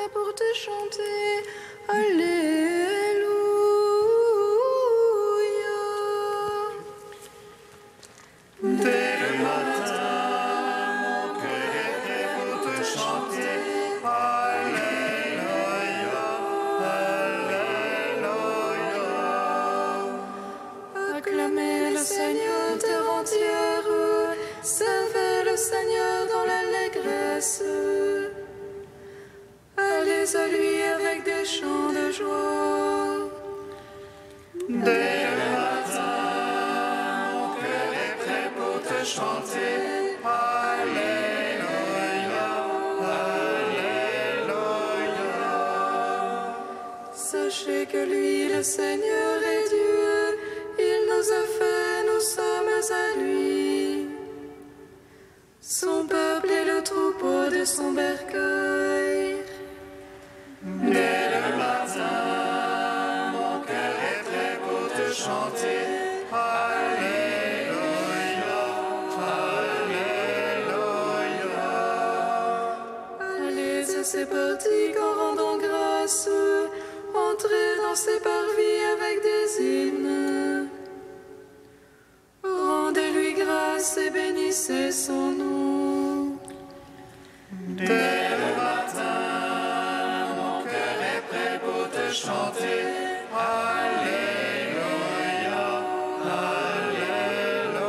prêts pour te chanter. Alléluia. Dès le matin, mon cœur est prêt pour te chanter. Alléluia, Alléluia. Acclamez le Seigneur, terre entière. Servez le Seigneur dans l'allégresse. Allez à lui avec des chants de joie. Dès le matin, mon cœur est prêt pour te chanter. Alléluia, Alléluia. Sachez que lui, le Seigneur, est Dieu. Il nous a fait, nous sommes à lui. Son peuple est le troupeau de son bercail. Dès le matin, mon cœur est prêt pour te chanter. Alléluia, Alléluia. Allez à ses portiques en rendant grâce. Entrez dans ses parvis avec des hymnes. Rendez-lui grâce et bénissez son nom. Dès le matin, mon cœur est prêt pour te chanter. Alléluia, Alléluia.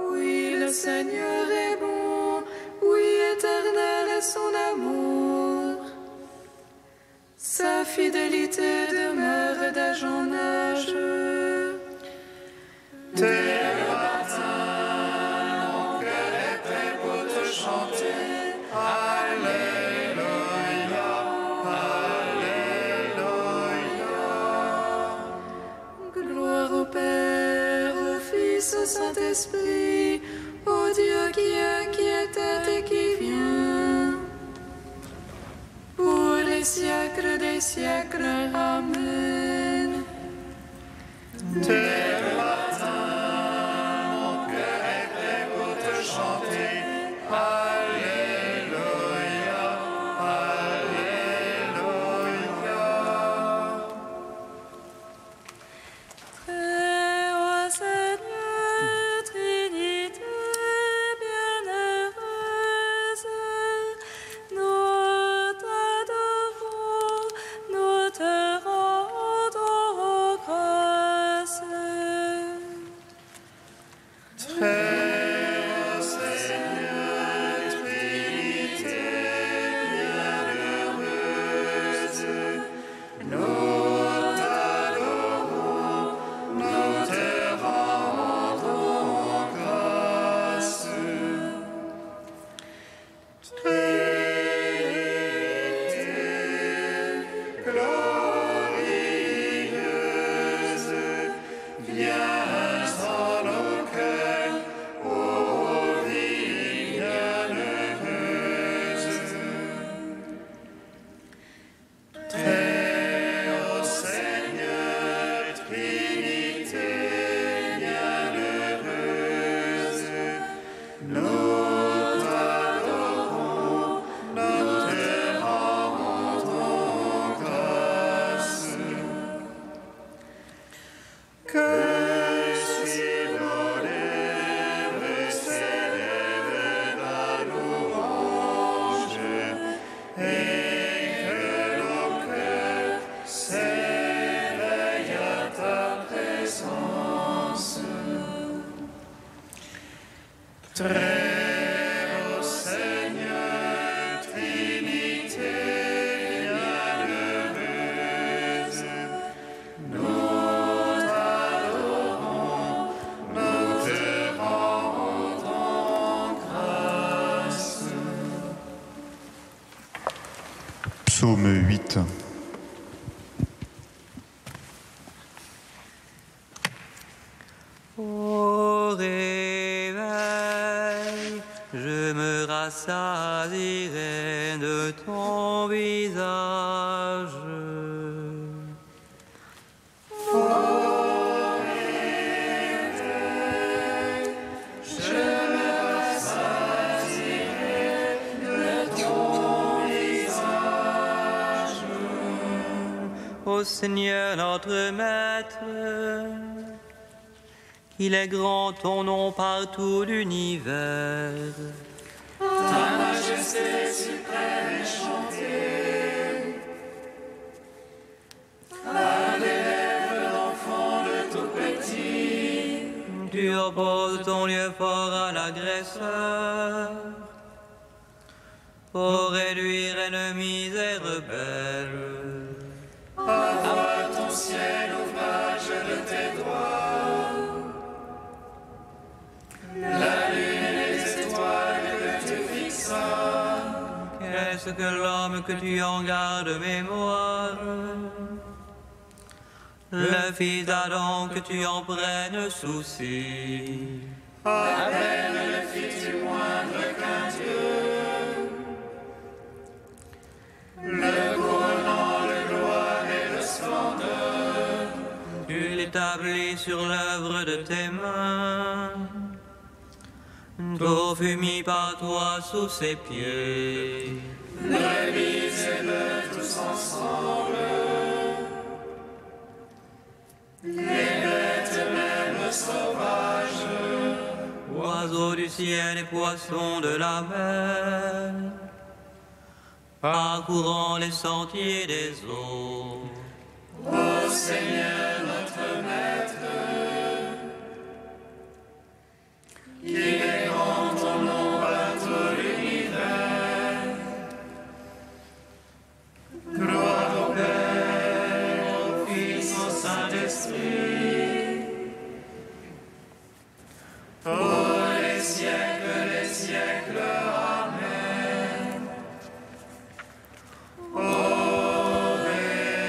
Oui, le Seigneur est bon. Oui, éternel est son amour. Sa fidélité demeure d'âge en âge. Dès le matin, mon cœur est prêt pour te chanter. Alléluia, Alléluia. Gloire au Père, au Fils, au Saint-Esprit, au Dieu qui était et qui vient. Pour les siècles des siècles. Amen. Dès le matin, mon cœur est prêt pour te chanter. Alléluia, Alléluia. Très haut Seigneur, Trinité bienheureuse, nous t'adorons, nous te rendons grâce. Très haut Seigneur, Trinité bienheureuse, nous t'adorons, nous te rendons grâce. Trinité glorieuse, viens dans nos cœurs, ô vie bienheureuse. Très haut Seigneur, Trinité bienheureuse, nous t'adorons, nous te rendons grâce. Que sur nos lèvres s'élève la louange et que nos cœurs s'éveillent à ta présence. Très haut Seigneur, Trinité bienheureuse, nous t'adorons, nous te rendons grâce. Psaume 8. Au réveil, je me rassasierai de ton visage. Je me rassasierai de ton Seigneur notre Maître, qu'il est grand ton nom par tout l'univers. Ta majesté suprême est chantée par des lèvres d'enfants de tout petit. Tu opposes ton lieu fort à l'agresseur, pour réduire ennemis et rebelles. Envoie ton ciel, ouvrage de tes doigts, la lune et les étoiles que tu fixas. Qu'est-ce que l'homme que tu en gardes mémoire? Le fils d'Adam que tu en prennes souci. À peine le fis-tu moindre qu'un Dieu, le couronnant de gloire et de splendeur. Tu l'établis sur l'œuvre de tes mains. Tout fut mis par toi sous ses pieds. Brebis et bœufs tous ensemble, les bêtes même sauvages, Oiseaux du ciel et poissons de la mer, parcourant les sentiers des eaux. ô Seigneur notre Maître, qu'il est grand ton nom par tout l'univers. Gloire au Père, au Fils, au Saint-Esprit, pour les siècles, Amen. Ô réveil,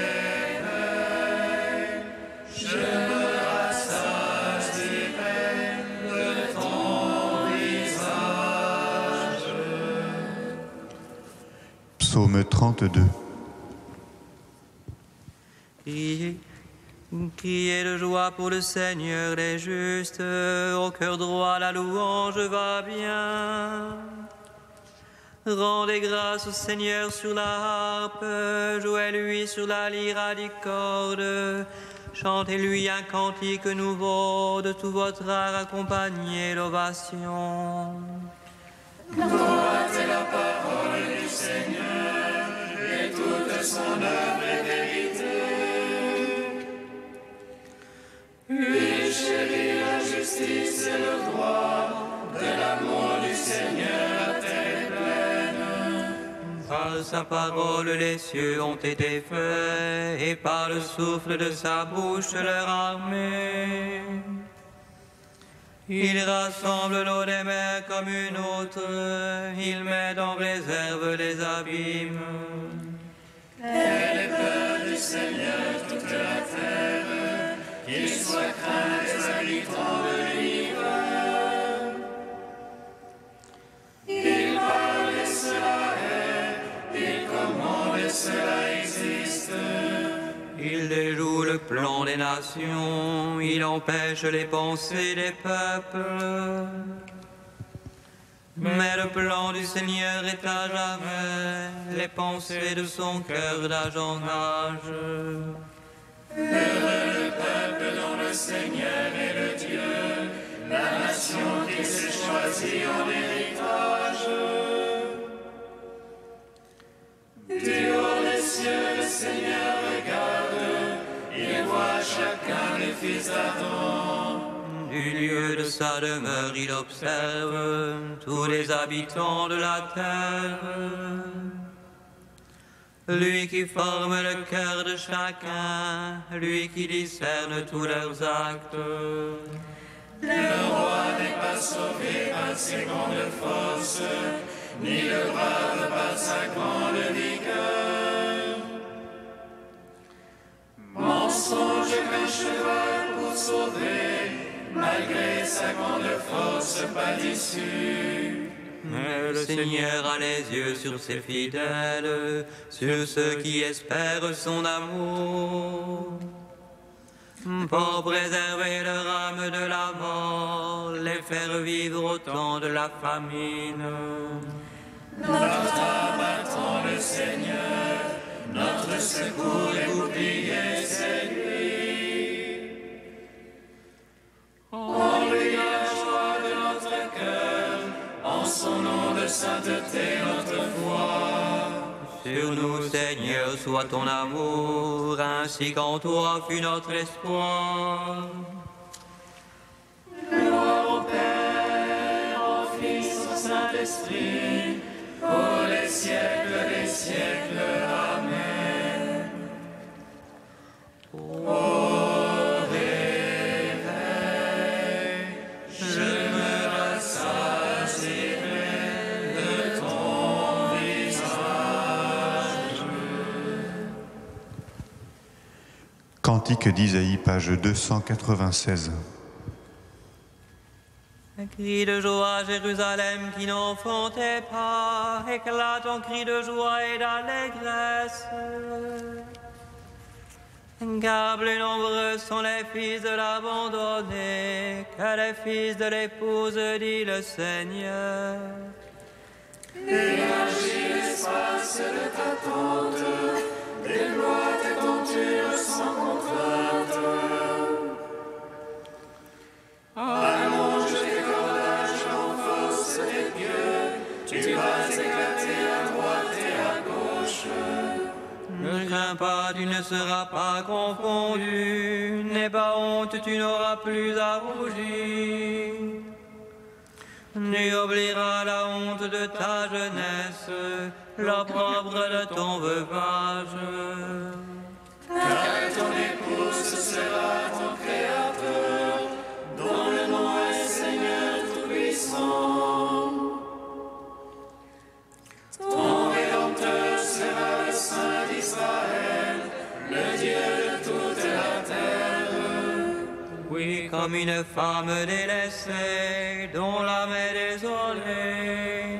je me rassasierai de ton visage. Psaume 32. Criez de joie pour le Seigneur les justes, au cœur droit la louange va bien. Rendez grâce au Seigneur sur la harpe, jouez-lui sur la lyre à 10 cordes, chantez-lui un cantique nouveau, de tout votre art accompagnez l'ovation. Droite est la parole du Seigneur, et toute son œuvre est vérité. Lui chérit la justice et le droit, de l'amour du Seigneur la terre est pleine. Par sa parole les cieux ont été faits, et par le souffle de sa bouche leur armée. Il rassemble l'eau des mers comme une autre, il met en réserve les abîmes. Elle est peur du Seigneur toute la terre, qu'il soit craint des habitants de l'univers. Il parle et cela est, il commande et cela existe. Il déjoue le plan des nations, il empêche les pensées des peuples. Mais le plan du Seigneur est à jamais, les pensées de son cœur d'âge en âge. Heureux le peuple dont le Seigneur est le Dieu, la nation qui s'est choisie en héritage. Du haut des cieux, le Seigneur regarde, il voit chacun des fils d'Adam. Du lieu de sa demeure, il observe tous les habitants de la terre. Lui qui forme le cœur de chacun, lui qui discerne tous leurs actes. Le roi n'est pas sauvé par ses grandes forces, ni le brave par sa grande vigueur. Mensonge qu'un cheval pour sauver, malgré sa grande force, pas d'issue. Mais le Seigneur a les yeux sur ses fidèles, sur ceux qui espèrent son amour. Pour préserver leur âme de la mort, les faire vivre au temps de la famine. Notre âme attend le Seigneur, notre secours et bouclier, c'est lui. En lui la joie de notre cœur, en son nom de sainteté notre foi. Sur nous, Seigneur, soit ton amour, ainsi qu'en toi fut notre espoir. Gloire au Père, au Fils, au Saint-Esprit, pour les siècles des siècles. Amen. Au réveil, je me rassasierai de ton visage. Cantique d'Isaïe, page 296. Un cri de joie, Jérusalem, qui n'enfantait pas, éclate en cri de joie et d'allégresse. Car plus nombreux sont les fils de l'abandonné que les fils de l'épouse, dit le Seigneur. Élargis l'espace de ta tente, déploie tes tentures sans contrainte. Allonge tes cordages, renforce tes pieux, tu vas éclater à droite et à gauche. Ne crains pas, tu ne seras pas confondu, n'aie pas honte, tu n'auras plus à rougir. Tu oublieras la honte de ta jeunesse, l'opprobre de ton veuvage. Car ton épouse sera ton Créateur, dont le nom est Seigneur Tout-Puissant. Ton Rédempteur sera le Saint d'Israël, le Dieu de toute la terre. Oui, comme une femme délaissée, dont l'âme est désolée,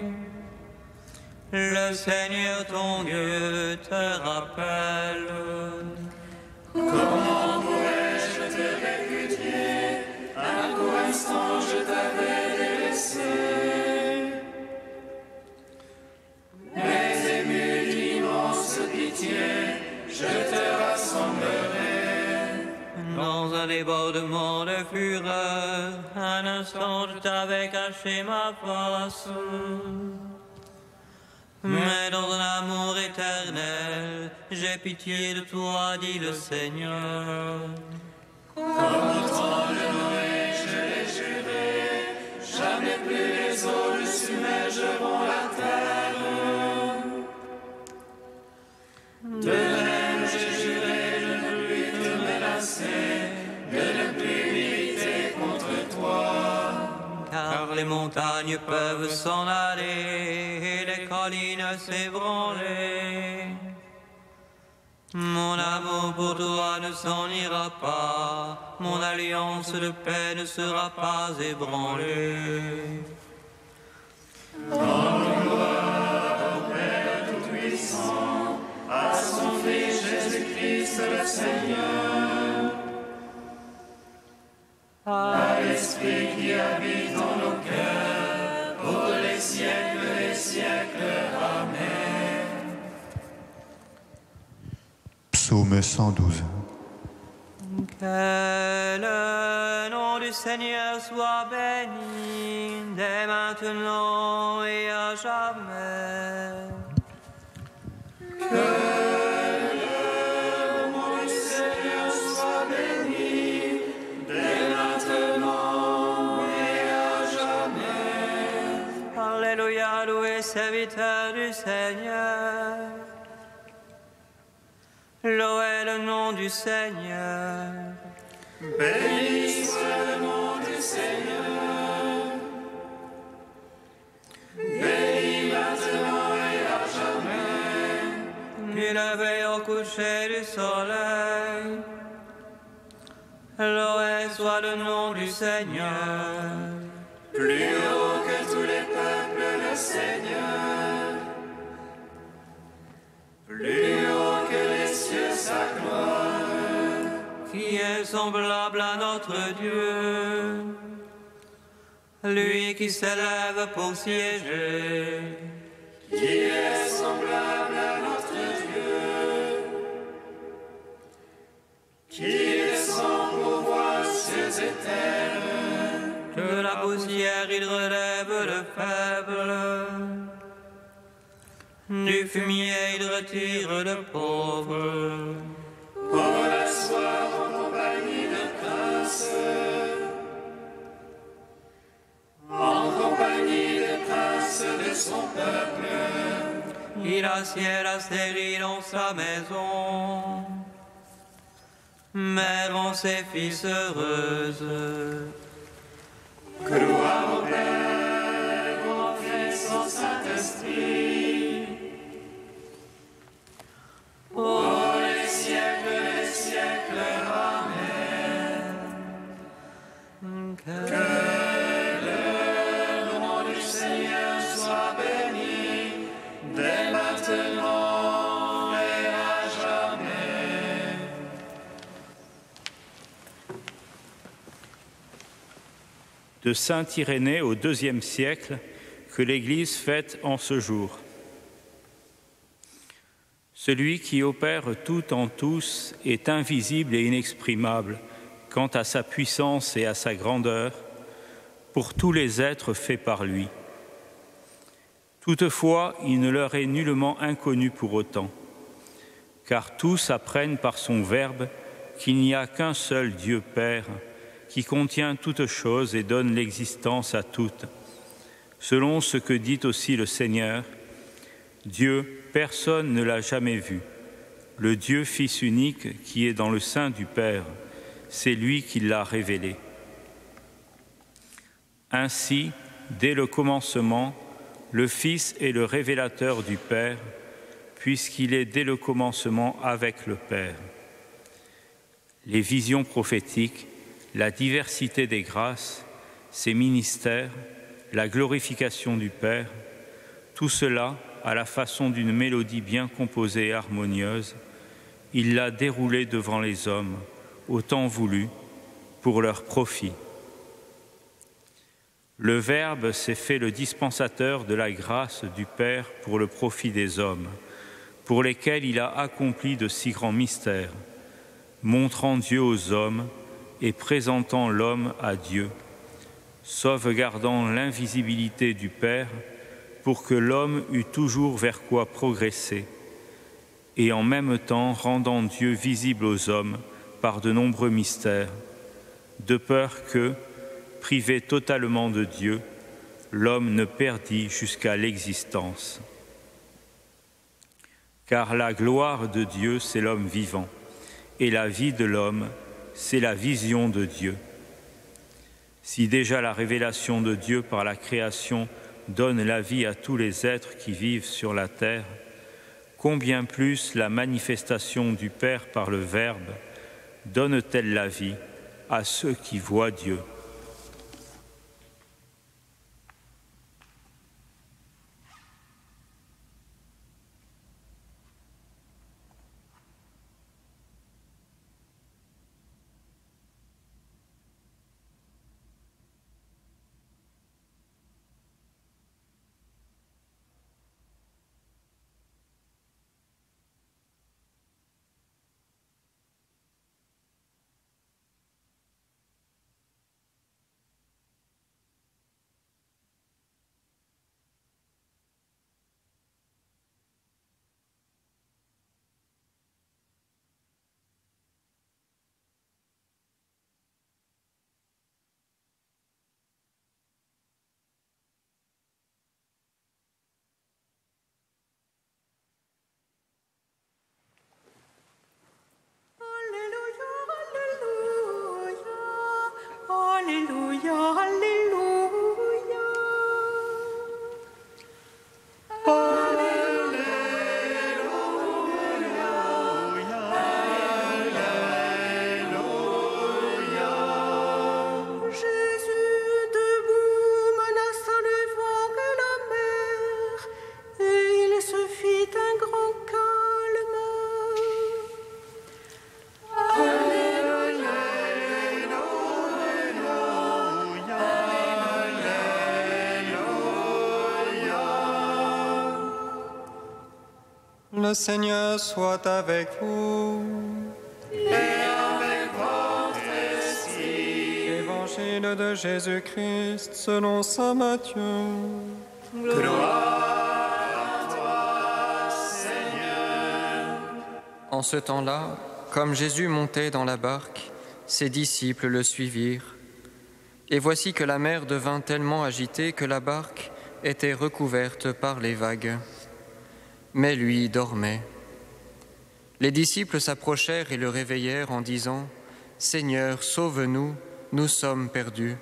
le Seigneur ton Dieu te rappelle. Comment pourrais-je te répudier? À quoi instant je t'avais délaissé? Mais ému d'immense pitié, je te rassemblerai. Dans un débordement de fureur, un instant je t'avais caché ma face. Mais dans un amour éternel, j'ai pitié de toi, dit le Seigneur. Comme au temps de Noé, je l'ai juré, jamais plus les eaux ne submergeront la terre. De même, j'ai juré de ne plus te menacer, de ne plus militer contre toi. Car les montagnes peuvent s'en aller et les collines s'ébranler. Mon amour pour toi ne s'en ira pas, mon alliance de paix ne sera pas ébranlée. Rendons gloire au Père Tout-Puissant, à son Fils Jésus-Christ le Seigneur, à l'Esprit qui habite en nos cœurs, pour les siècles des siècles. Amen. Psaume 112. Que le nom du Seigneur soit béni dès maintenant et à jamais. Que le nom du Seigneur soit béni, dès maintenant et à jamais. Alléluia, loué serviteur du Seigneur. Louez le nom du Seigneur. Béni soit le nom du Seigneur. Béni maintenant et à jamais. Du lever au coucher du soleil. Loué soit le nom du Seigneur. Plus haut que tous les peuples, le Seigneur. Plus haut que les cieux, sa gloire. Qui est semblable à notre Dieu, lui qui s'élève pour siéger. Qui est semblable à notre Dieu, qui descend pour voir cieux et terre. De la poussière il relève le faible, du fumier il retire le pauvre. Pour l'asseoir en compagnie de princes, en compagnie des princes de son peuple. Il assied la stérile en sa maison, mère en ses fils heureuses. Gloire au Père, au Fils, au Saint-Esprit, pour les siècles des siècles. Amen. Que le nom du Seigneur soit béni, dès maintenant et à jamais. De saint Irénée au IIe siècle, que l'Église fête en ce jour. Celui qui opère tout en tous est invisible et inexprimable quant à sa puissance et à sa grandeur, pour tous les êtres faits par lui. Toutefois, il ne leur est nullement inconnu pour autant, car tous apprennent par son Verbe qu'il n'y a qu'un seul Dieu Père, qui contient toutes choses et donne l'existence à toutes. Selon ce que dit aussi le Seigneur, Dieu, personne ne l'a jamais vu. Le Dieu Fils unique qui est dans le sein du Père, c'est lui qui l'a révélé. Ainsi, dès le commencement, le Fils est le révélateur du Père, puisqu'il est dès le commencement avec le Père. Les visions prophétiques, la diversité des grâces, ses ministères, la glorification du Père, tout cela, à la façon d'une mélodie bien composée et harmonieuse, il l'a déroulé devant les hommes, au temps voulu, pour leur profit. Le Verbe s'est fait le dispensateur de la grâce du Père pour le profit des hommes, pour lesquels il a accompli de si grands mystères, montrant Dieu aux hommes et présentant l'homme à Dieu, sauvegardant l'invisibilité du Père pour que l'homme eût toujours vers quoi progresser, et en même temps rendant Dieu visible aux hommes par de nombreux mystères, de peur que, privé totalement de Dieu, l'homme ne perdît jusqu'à l'existence. Car la gloire de Dieu, c'est l'homme vivant, et la vie de l'homme, c'est la vision de Dieu. Si déjà la révélation de Dieu par la création donne la vie à tous les êtres qui vivent sur la terre, combien plus la manifestation du Père par le Verbe donne-t-elle la vie à ceux qui voient Dieu. Le Seigneur soit avec vous. Et avec Évangile de Jésus-Christ selon saint Matthieu. Gloire à toi, Seigneur. En ce temps-là, comme Jésus montait dans la barque, ses disciples le suivirent. Et voici que la mer devint tellement agitée que la barque était recouverte par les vagues. Mais lui dormait. Les disciples s'approchèrent et le réveillèrent en disant « Seigneur, sauve-nous, nous sommes perdus. »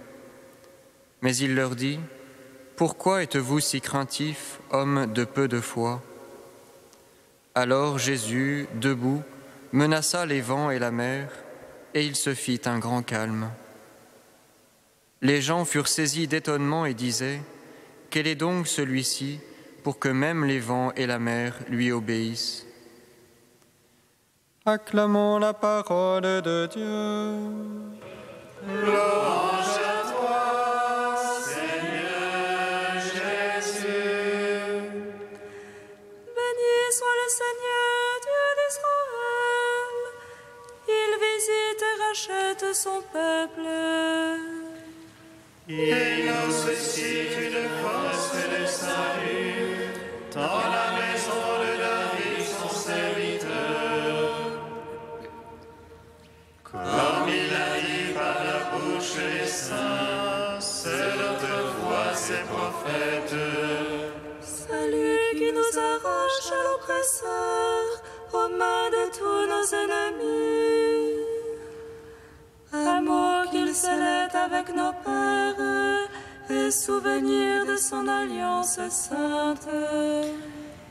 Mais il leur dit « Pourquoi êtes-vous si craintifs, hommes de peu de foi ?» Alors Jésus, debout, menaça les vents et la mer, et il se fit un grand calme. Les gens furent saisis d'étonnement et disaient « Quel est donc celui-ci pour que même les vents et la mer lui obéissent ?» Acclamons la parole de Dieu. Louange à toi, Seigneur Jésus. Béni soit le Seigneur, Dieu d'Israël. Il visite et rachète son peuple. Il nous suscite une force de salut dans la maison de David, son serviteur. Comme il a dit par la bouche des saints, selon te voix ses prophètes. Celui qui nous arrache à l'oppresseur, aux mains de tous nos ennemis. Amour qu'il scellait avec nos pères, et souvenir de son alliance sainte.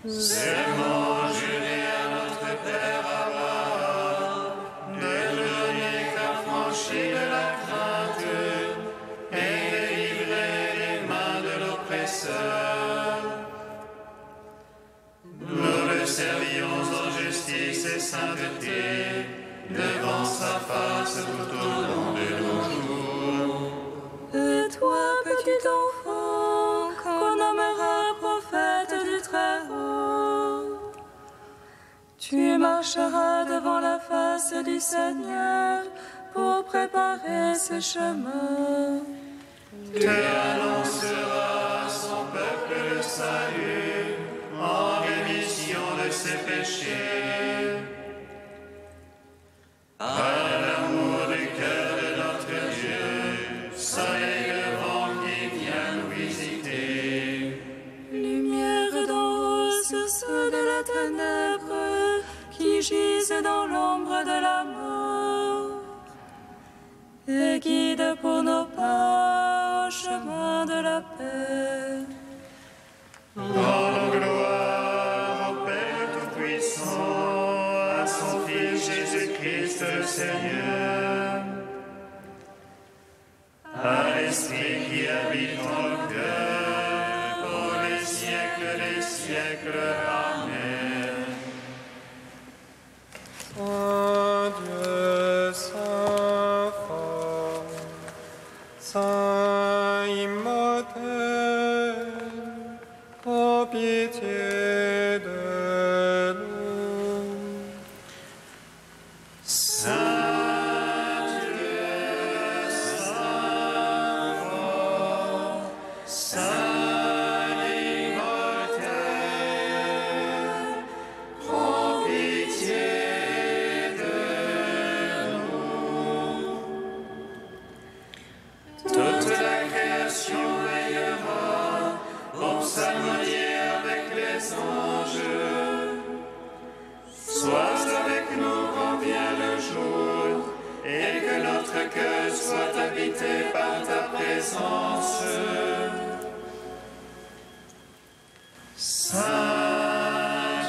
Serment juré à notre Père Abraham, de donner qu'affranchi de la crainte, et délivrer les mains de l'oppresseur. Nous le servions en justice et sainteté, devant sa face tout au long de nos jours. Et toi, petit enfant, qu'on nommera prophète du Très-Haut, tu marcheras devant la face du Seigneur pour préparer ses chemins. Tu annonceras à son peuple le salut, en rémission de ses péchés. Par l'amour du cœur de notre Dieu, soleil levant qui vient nous visiter. Lumière d'en haut sur ceux de la ténèbre qui gisent dans l'ombre de la mort, et guide pour nos pas au chemin de la paix. Rendons gloire au Père Tout-Puissant, à son Fils Jésus-Christ le Seigneur, à l'Esprit qui habite en nos cœurs, pour les siècles des siècles. Amen. Saint Dieu, Saint fort, Saint immortel, aie pitié de nous. Saint Dieu, Saint fort, Saint immortel, prends pitié de nous. Toute la création veillera pour s'harmonier avec les anges. Sois avec nous quand vient le jour, et que notre cœur soit habité par ta présence. Saint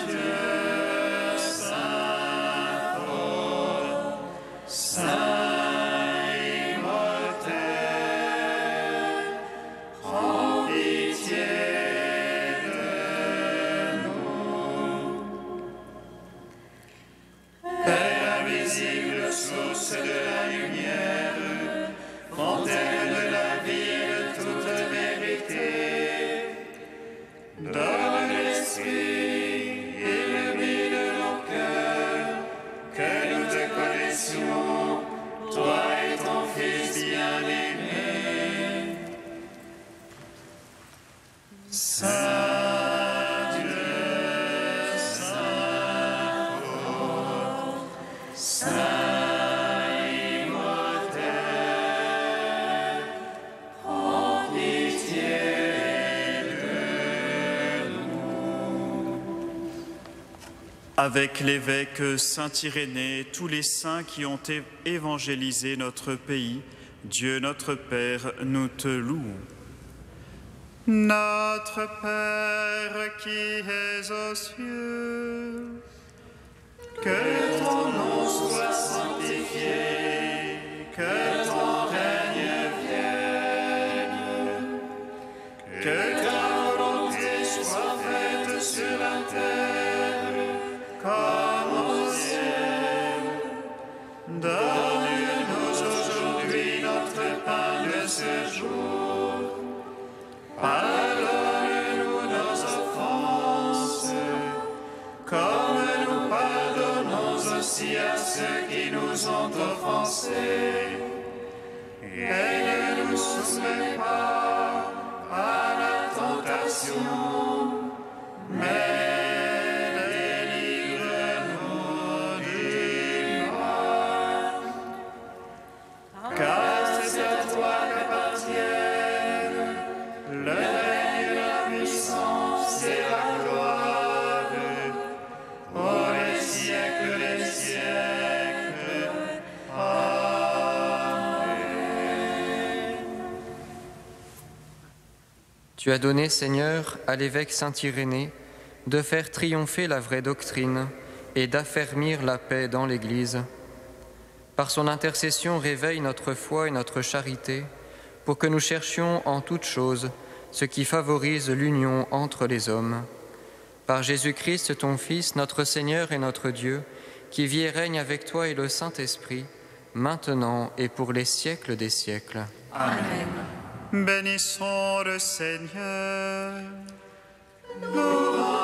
Dieu, Saint fort, Saint immortel, prends pitié de nous. Père invisible, source de la lumière, fontaine de la vie et de toute vérité, avec l'évêque Saint-Irénée, tous les saints qui ont évangélisé notre pays, Dieu notre Père, nous te louons. Notre Père qui es aux cieux, que ton nom soit sanctifié, que ton règne vienne, que ta volonté soit faite sur la terre comme au ciel. Donne-nous aujourd'hui notre pain de ce jour. Pardonne-nous nos offenses, comme nous pardonnons aussi à ceux qui nous ont offensés. Et ne nous soumets pas à la tentation, mais délivre-nous du mal. Car c'est à toi qu'appartiennent le règne, la puissance et la gloire, pour les siècles des siècles. Amen. Tu as donné, Seigneur, à l'évêque Saint-Irénée de faire triompher la vraie doctrine et d'affermir la paix dans l'Église. Par son intercession, réveille notre foi et notre charité, pour que nous cherchions en toutes choses ce qui favorise l'union entre les hommes. Par Jésus-Christ, ton Fils, notre Seigneur et notre Dieu, qui vit et règne avec toi et le Saint-Esprit, maintenant et pour les siècles des siècles. Amen. Bénissons le Seigneur. Nous